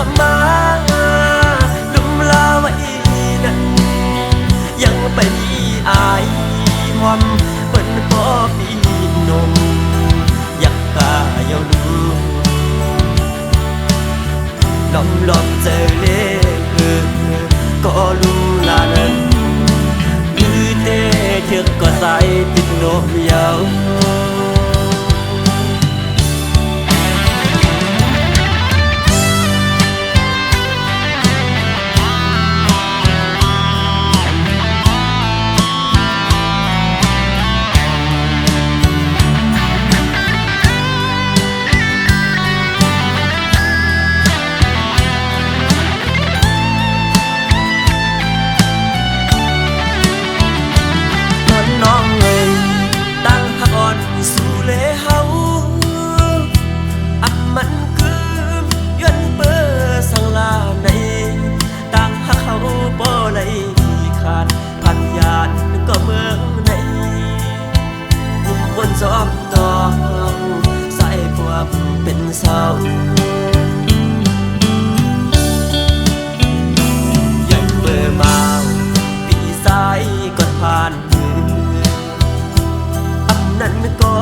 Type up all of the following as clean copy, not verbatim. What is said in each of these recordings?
สมาลุมลาไว้นั้นยังไปมีอายหอมเปิ้นบ่ปีนมอยากกาเยาลูล้อมล้อมเจอเล่ก็รู้ลานั้นคือเตะเถือกก็ใส่ติดนมยาวซ้อมน้องใส่พวกเป็นเศร้ายังเบื่อมาปีสายก่อนผ่านมืออันนั้นก็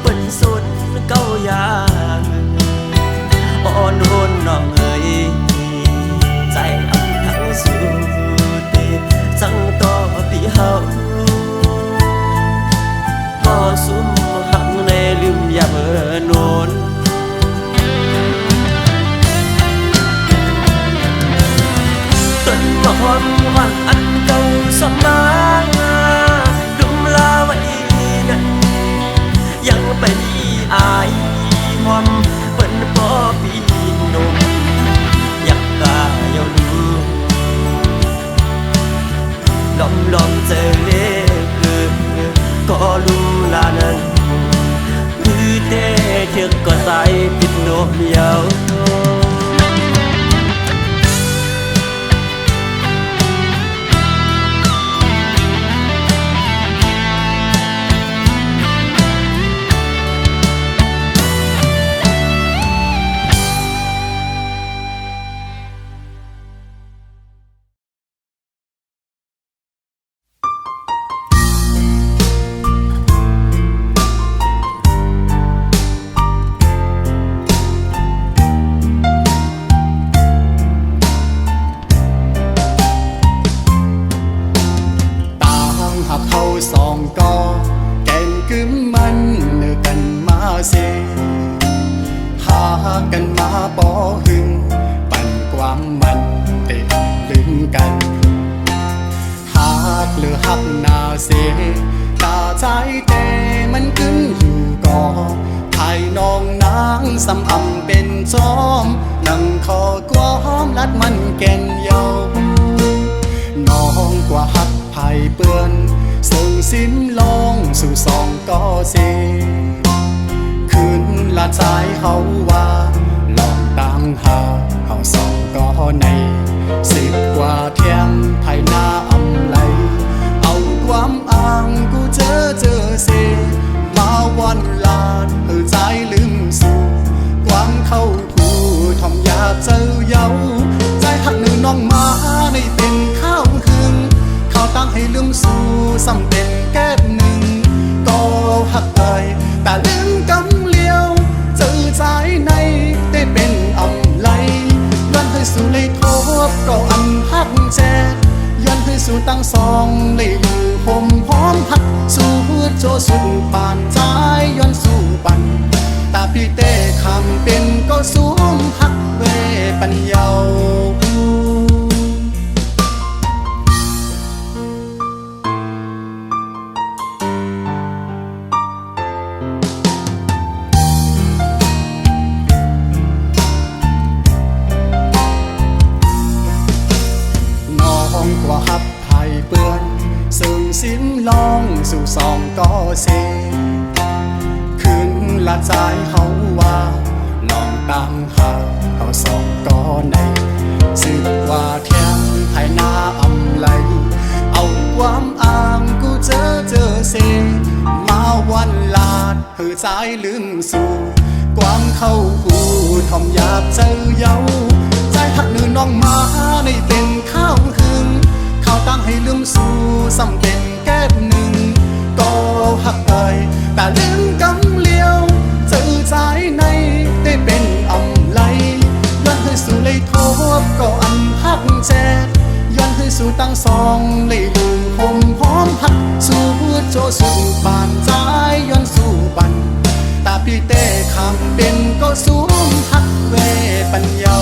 เป็นสุดเก้ายางอ่อนโหนน้องเอ๋ยใจอันทั้งสุดสั่งต่อปีเฮาซุ่มหักในลืมอย่าเมื่อนนต้นหอมหวานอันเก่าสมาลุมลาไว้นั้นยังไปมีอายหอมเปิ้นบ่ปีนมอยากกาเยาลูล้อมล้อมเจอเล่ก็รู้ลานั้นคือเตะเถือกก็ใส่ติดนมยาวสองก็แก่นกึมมันเนื้อกันมาเสหากันมาบ่หึงปั่นความมันเตะลึงกันหากหรือหักนาเสตาใจแต่มันขึ้นอยู่ก่อภายน้องนางสำอำเป็นจอมนั่งคอกวามลัดมันแก่นเยาน้องกว่าหักไผ่เปื้อนส่งสิ้นลองสู่สองก็เสคืนละใจเฮาว่าลองต่างหาเฮาสองก็ใน10 กว่าเที่ยงไทยหน้าอำไลเอาความอ้างกูเจอเสมาวันลาดเพื่อใจลืมสู่ความเข้าผู้ทอมอยากเจอเยาใจหักหนึ่งน้องมาในเป็นข้าวคืนเขาตั้งให้ลืมสู่ซ้ำเป็นแก้หนึ่งก็หักไปแต่ลืมกำเลี้ยวเจอใจในได้เป็นอำไลย้อนให้สู่เลยทบก็อันหักแจย้อนให้สู่ตั้งสองเลยอยู่ห่มหอมหักสู่โจสุดปานใจย้อนสู่ปันตาพี่เต้คำเป็นก็สวมหักเวปัญญากว่าหับไผ่เปื้อนซึ่งสิ้นลองสู่สองก็เสคืนละใจเฮาว่าลองตามหาเขาสองก็ใน10 กว่าเที่ยงไทยหน้าอำไลเอาความอ้างกูเจอเสมาวันลาดเพื่อใจลืมสู่ความ เข้าหูทอมอยากเจอเย้าใจหักนือน้องมาในเป็นข้าวหึงข้าวตั้งให้ลืมสู่ซ้ำเป็นแก้มหนึ่งก็หักเอ่ยแต่ลืมกำเลียวเจอใจในได้เป็นอำไลย้อนให้สู่เลยทบก็อันหักแจกย้อนให้สู่ตั้งสองเลยลืมหอมหอมหักสู่โจสุดบานใจย้อนสู่บันตาพี่เต้คำเป็นก็สูงหักเวปัญญา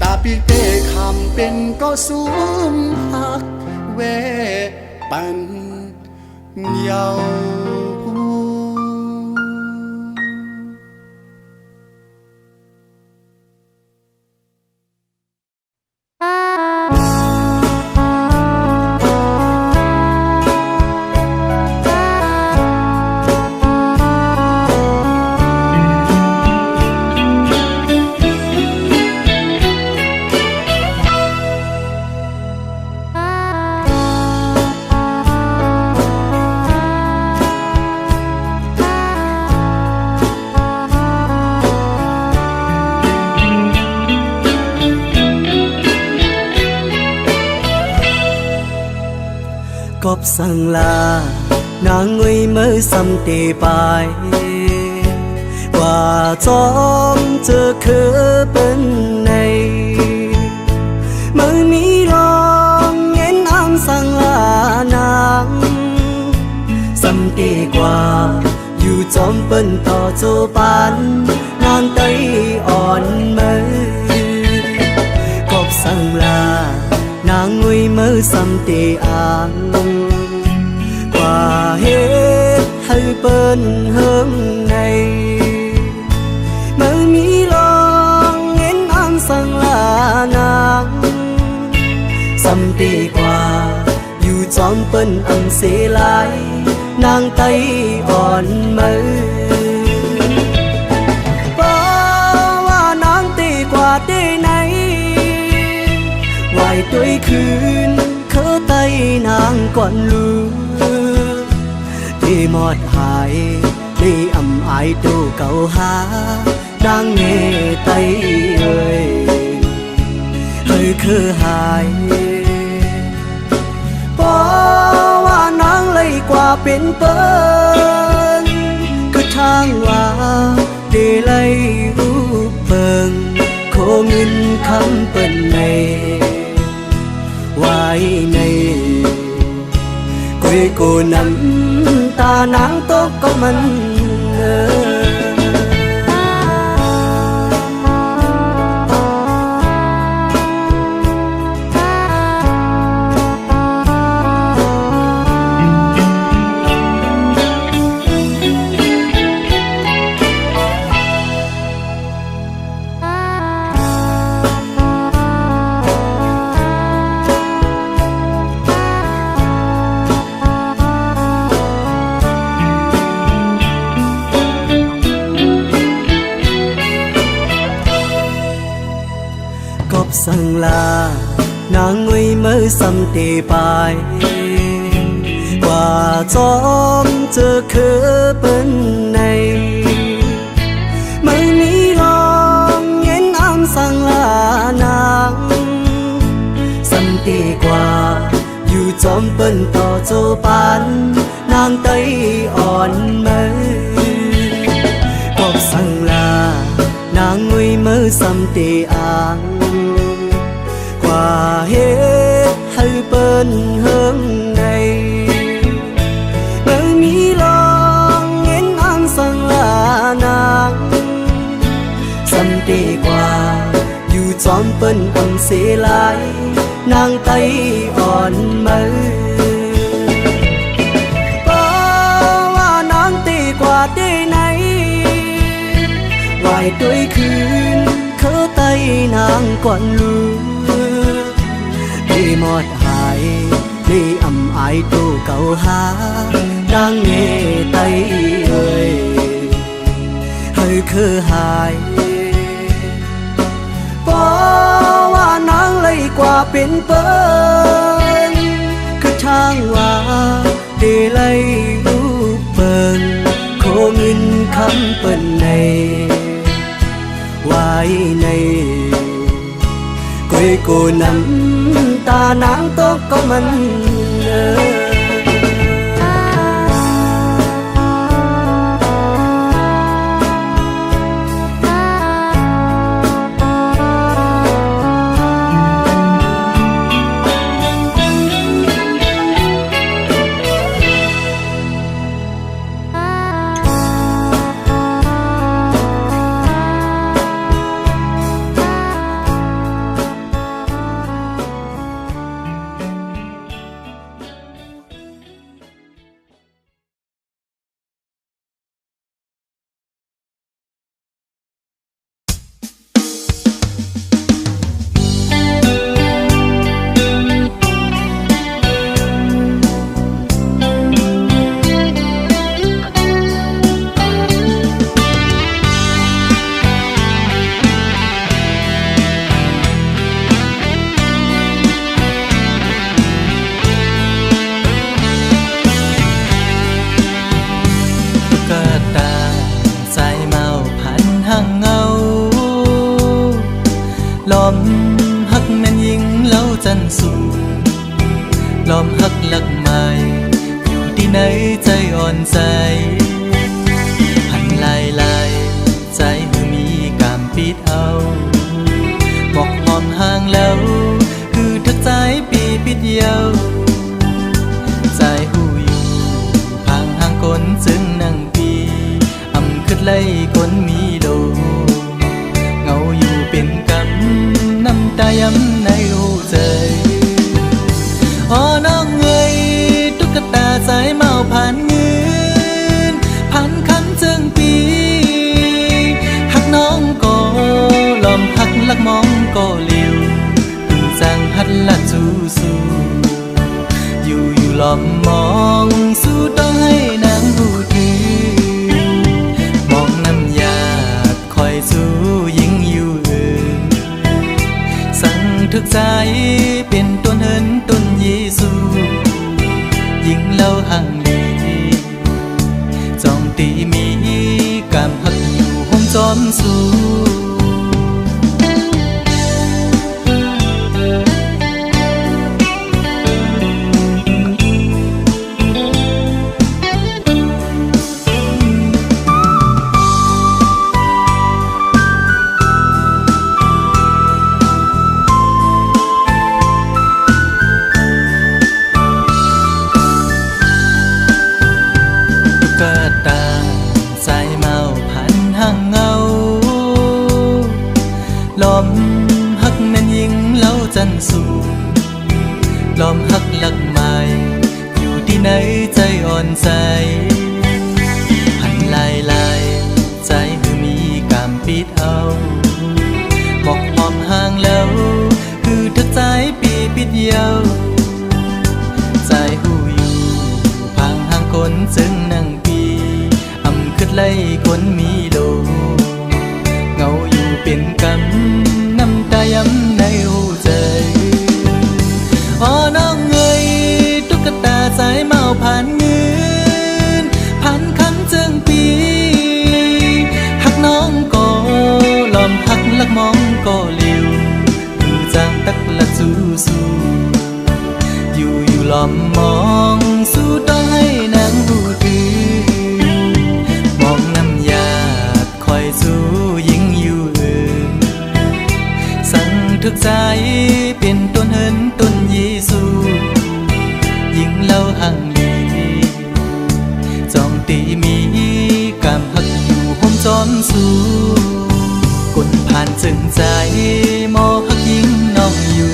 ตาพี่เต้คำเป็นก็สูงหักเวปัญญากบสั่งลานางงุยมือซ้ำตีไปว่าจอมเจอคือเป็นในมือมีลองเงินอ้างสั่งลานางซ้ำตีกว่าอยู่จอมเป็นต่อโจปันนางไตอ่อนมือกบสั่งลานางงุยมือซ้ำตีอ่างกว่าเหตุให้เปิ้นเฮิงในมือมีลองเงินอ้างสั่งลานางซ้ำตีกว่าอยู่จอมเปิ้นอังเสลายนางไตอ่อนมือบ่ว่านางตีกว่าได้ไหนไหวด้วยคืนเขาไตนางก่อนลือที่หมดหายได้อำอายตู้เก่าหานางเงไตเอ้ยเฮ้ยคือหายบ่ว่านางเลยกว่าเป็นเปิ้นก็ทางว่าได้เลยรูปเบิ่งโคเงินคำเปิ้นในไว้ในกุยกูน้ำตานางตกก็มันสั่งลานางงุยมือซ้ำตีไปว่าจอมเจอคือเป็นในมือนี้ลองเงินอ้างสั่งลานางซ้ำตีกว่าอยู่จอมเป็นต่อโจปันนางไตอ่อนมือกบสั่งลานางงุยมือซ้ำตีอ่างกว่าเหตุให้เปิ้นเฮิงในมือมีลองเงินอ้างสั่งลานางซ้ำตีกว่าอยู่จอมเปิ้นอังเสลายนางไตอ่อนมือบ่ว่านางตีกว่าได้ไหนไหวด้วยคืนเขาไตนางก่อนลือได้หมดหายได้อำอายตู้เก่าหานางเงไตเอ้ยเฮ้ยคือหายบ่ว่านางเลยกว่าเป็นเปิ้นคือทางว่าได้เลยรูปเปิ้นโคเงินค này quê cô nắm ta nắng tốt có mìnhลอมหักหลักใหม่อยู่ที่ไหนใจอ่อนใจหันลายใจหือมีกามปิดเอาบอกหอมห่างแล้วคือทักใจปีปิดเยาใจหูอยู่ห่างคนจึงนั่งปีอำขึ้นไล่คนมีโลเงาอยู่เป็นกำน้ำตาย้ำในหูใจอ๋อน้องเอ๋ยตุ๊กตาสายเมาผ่านเงินผ่านคำจึงปีหักน้องก็ลอมหักลักมองก็เลี้ยวตึงจังหัดละสู้อยู่ลอมมองสู้ต้องให้นางผู้ถือมองน้ำยาคอยสู้ยิ่งอยู่สั่งทึกใจเป็นต้นเหินต้นเยซูยิ่งเล่าห่างลีจองตีมีกามหักอยู่ห้องจอมสู้ลอมหักหลักใหม่อยู่ที่ไหนใจอ่อนใจหันลายใจหือมีกามปิดเอาบอกหอมห่างแล้วคือทักใจปีปิดเยาใจหูอยู่ห่างคนจึงนั่งปีอำขึ้นไล่คนมีโลเงาอยู่เป็นกำน้ำตาย้ำในหูใจอ๋อน้องเอ๋ยตุ๊กตาสายเมาผ่านเงินผ่านคำจึงปีหักน้องก็ลอมหักลักมองก็เลี้ยวคือจางตักละสู้อยู่ลอมมองสู้ต้องให้นางผู้ถือมองน้ำยาคอยสู้ยิ่งอยู่สั่งทึกใจเป็นต้นเหินต้นเยซูยิ่งเล่าห่างลีจองตีมีกามหักอยู่ห้องจอมสู้กลผ่านจึงใจมอหักยิ่งน้องอยู่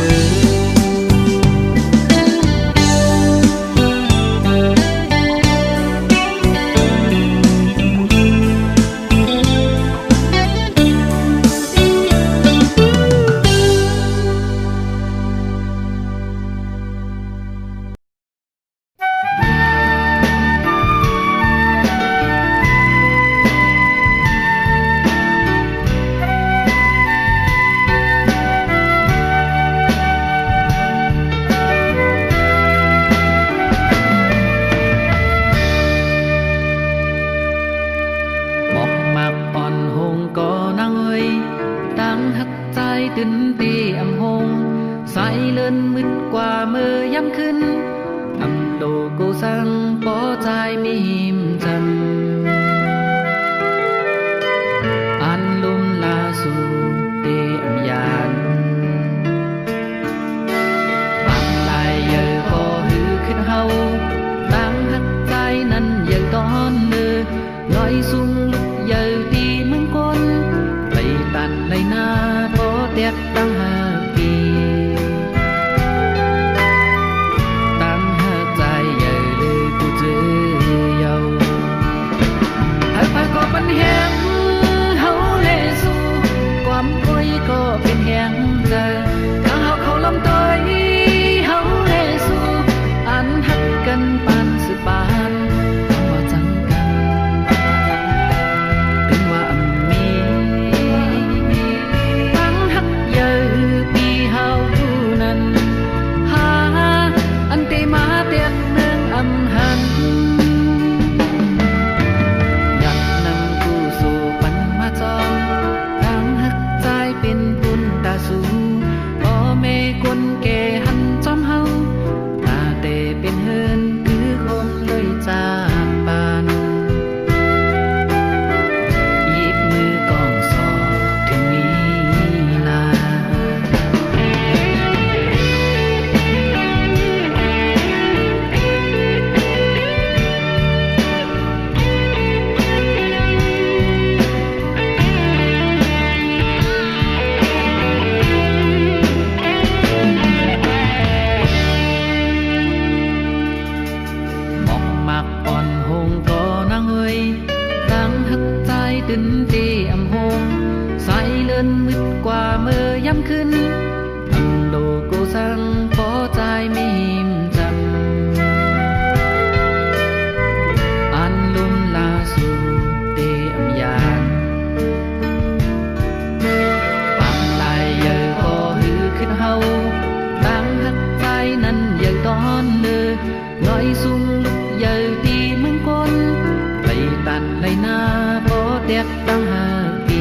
đồ cô sang bỏ dài mỉm trần an lum la su tê âm yàn bằng lại giờ có hư khích hâu đang hắt dài năn giờ đón nơ nói sung lúc giờ đi mừng con bày tàn lấy na có đẹp đang hà kỳปัญแหงเฮาเลสู่ความป่วยก็เป็นแหงใจถ้าเฮาเขาลำต้อยเฮาเลสู่อันหักกันปานสืบปานเอามาจังกันถึงว่ามีตั้งหักเยอะปีเฮาผู้นั้นหาอันเตมาเตียนเมืองอำหันพ่อแม่คนแก่หันจอมเฮาตาแต่เป็นเฮินคือคนเลยจากปานหยิบมือกองสอบถึงมีนาตึนเตอำหงสายเลื่อนมืดกว่าเมื่อย่ำขึ้นอำโลโกสังพอใจไม่หิมจำอันลุมลาสู่เตอำยานปากลายเยอะก็หือขึ้นเฮาตั้งหักใจนั้นเยอะตอนเนื้อน้อยสูงลุกเยอะตีเมืองก้นไปตันไรนาđẹp đang hà kỳ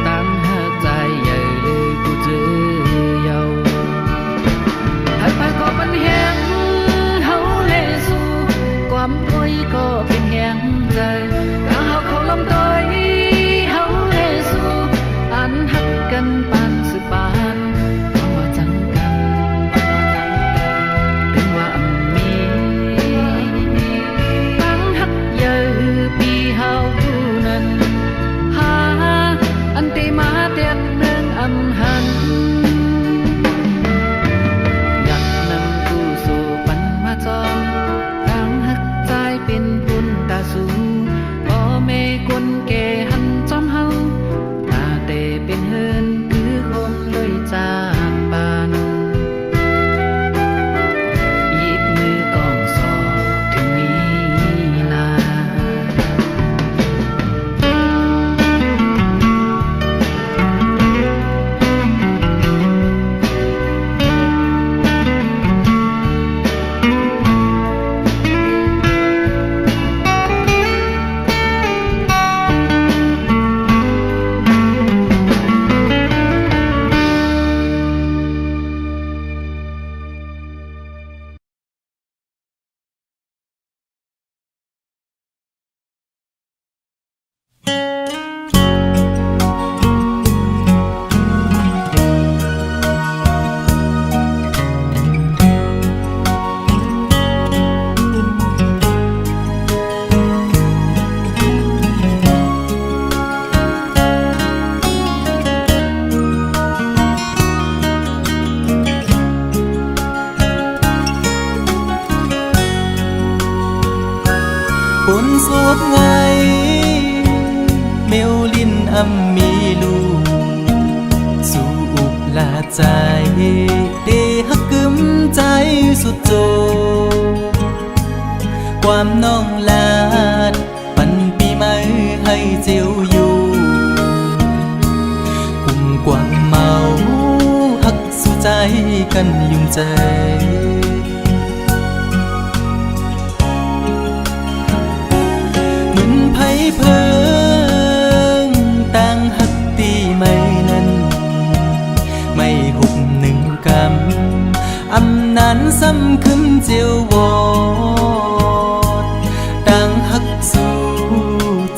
đang hà dài dày lời của chữ giàu hai phải có vấn hẹn hấu lệ suความôi cóเป็นแหงใจถ้าเฮาเขาลำต้อยเฮาเลสู่อันหักกันปานสืบปานเอามาจังกันถึงว่ามีปีเฮาผู้นั้นหาอันเตมาเตียนเมืองอำหันอยากนำกูสู่ปันมาจอมตั้งหักใจเป็นบุญตาสูพ่อแม่คนแก่หันจอมเฮาตาเตเป็นเฮินคือคนเลยจากปานหยิบมือกองสอบถึงมีนาcuốn suốt ngày mêu linh âm mi luสูบลาใจเดฮักกึมใจสุดโจความน้องลาดปันปีใหม่ให้เจียวอยู่กุ่มกว่างเมาฮักสู่ใจกันยุ่งใจไพ่เพิ่งต่างหักตีไม่นั้นไม่หุบหนึ่งกำ อำนั้นซ้ำคึมเจียววอดดังฮักสู่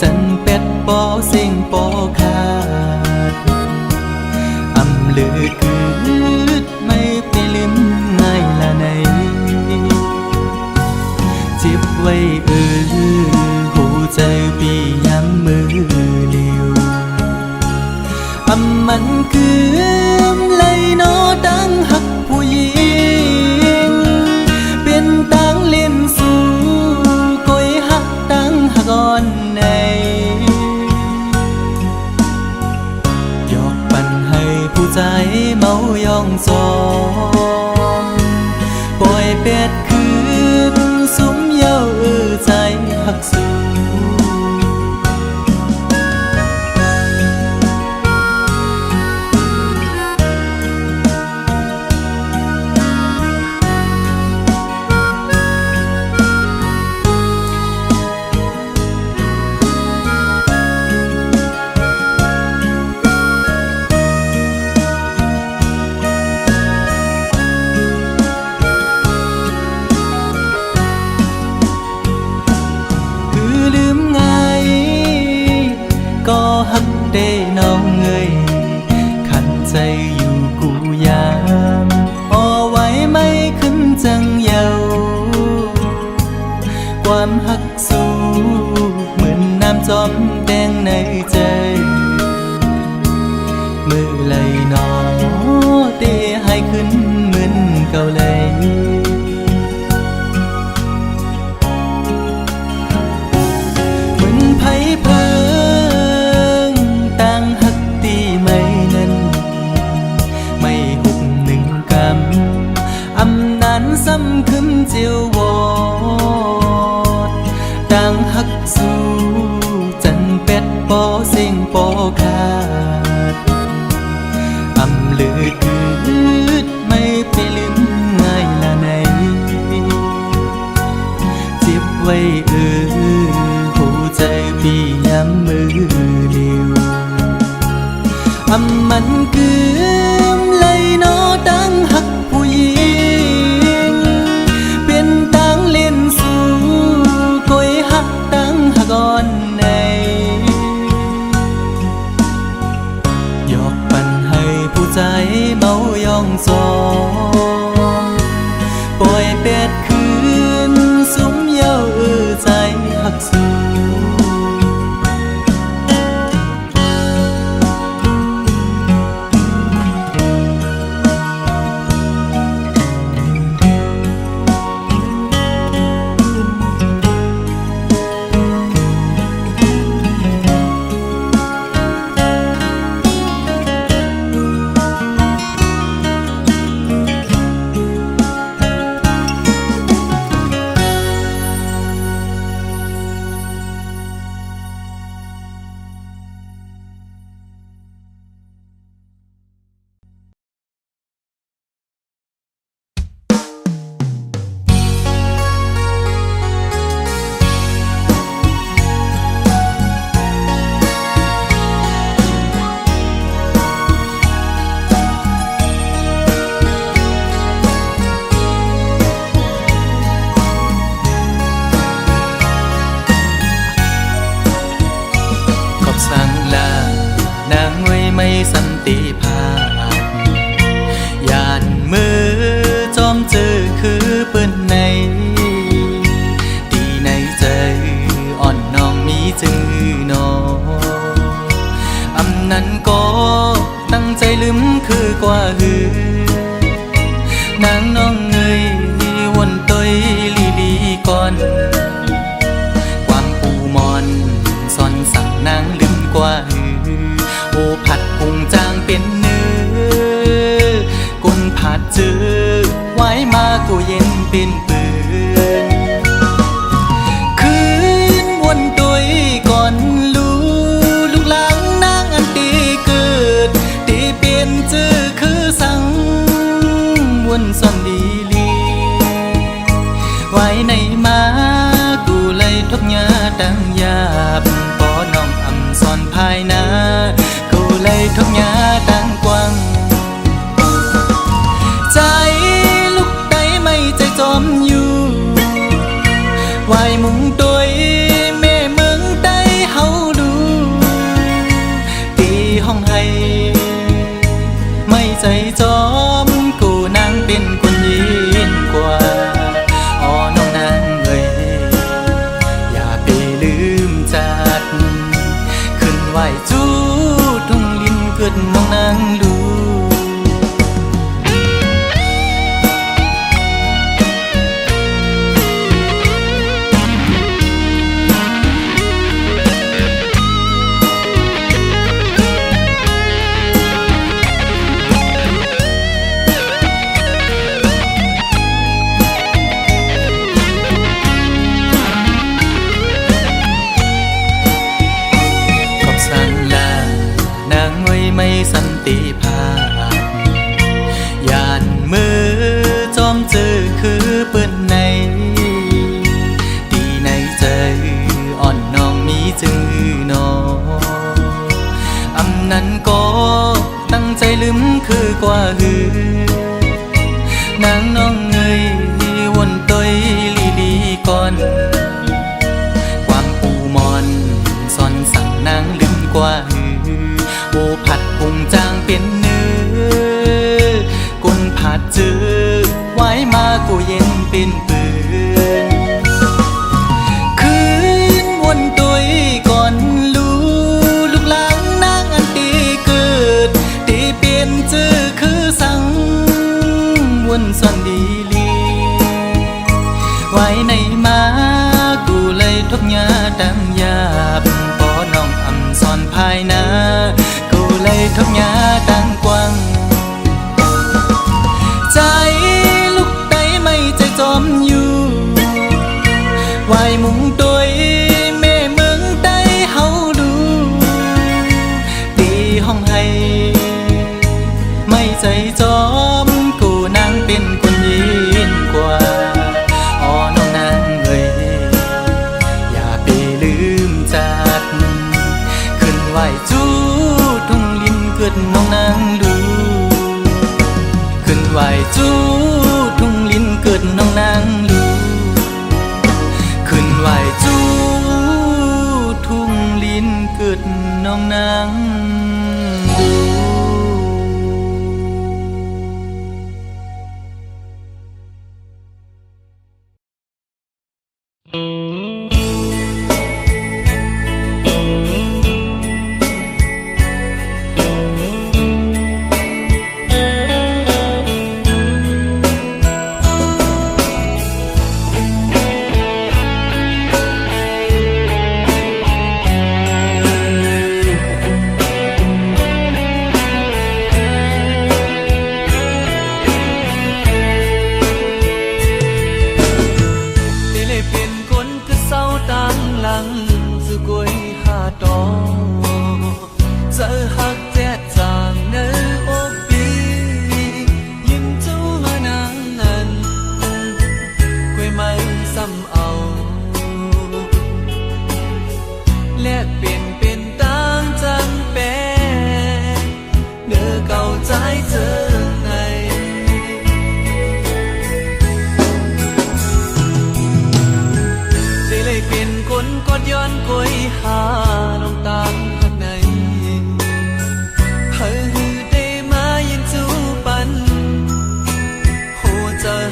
จันเป็ดปอเสียงปอขาดอำลือคืดไม่ไปลืมง่ายละในเจ็บไว้หูใจปีย้ำมือเลียวอำมันคือเลยนอดังหักผู้หญิงเป็นตังเล่นสู่กอยหักตังหักอ่อนในหยอกปั่นให้ผู้ใจเมายองจองปล่อยเป็ดคืนสุมเย้าใจหักสู่ได้น้องเงยขันใจอยู่กูยามอ่อไว้ไม่ขึ้นจังเยาความหักสู้เหมือนน้ำจอมแดงในใจมือไหลนอเตะให้ขึ้นเหมือนเก่าเลยเหมือนไผ่เพลิงต่างหักตีไม่นั้นไม่หุบหนึ่งกำอำนั้นซ้ำคึมเจียววอดต่างหักสู่จันเป็ดปอเสียงปอขาดอำลือคืดไม่ไปลืมง่ายละในเจ็บไว้หูใจปีย้ำมือเลียวอำมันคืมเลยนอดังหักผู้หญิงเป็นตังเล่นสู่กอยหักตังหักอ่อนในหยอกปั่นให้ผู้ใจเมายองจองปล่อยเป็ดคืนสุมเย้าใจหักสู่สั่งลานางไว้ไม่สันติภาพยานมือจอมเจอคือเปิ้นในดีในใจอ่อนน้องมีจื้อนออำนั้นก็ตั้งใจลืมคือกว่าหือนางน้องเงยวนต้อยลีก่อนความปูมอนซ่อนสั่งนางลืมกว่าโอผัดกุ้งจางเป็นเนื้อกุนผัดจือไว้มากูเย็นเป็นปืนคืนวนตุยก่อนลูกหลังนางอันตีเกิดตีเปลี่ยนจือคือสั่งวนซ่อนดีลีไว้ในมากูเลยทบยาดังยาบปอน้องอำซ่อนภายนากูเลยทบยาดังกว้างใจลูก นางน้องเงยวนตัวลีลีก่อนความปูมอนซ่อนสั่งนางลืมกว่าโอผัดพุงจางเป็นเนื้อกุนผัดจือไว้มากูเย็นเป็นปืนคืนวนตัวก่อนลูกหลังนางอันตีเกิดตีเปลี่ยนจือคือสั่งวนซ่อนดีลีไว้ในมากูเลยทุกยาดังยาบปอน้องอำซ่อนภายนากูเลยทุกยาดังกว้างใจลูกใดไม่ใจจอมอยู่ไว้มุงตัวแม่เมืองใดเฮาดูตีห้องให้ไม่ใจจอมกูนางเป็นคนยินกว่าอ๋อน้องนางเอ้ยอย่าไปลืมจัดขึ้นไหวจูทุ่งลินเกิดน้องนางดูขึ้นไหวจูทุ่งลินเกิดน้องนางดูขึ้นไหวจูทุ่งลินเกิดน้องนางดู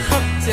ฮักแจ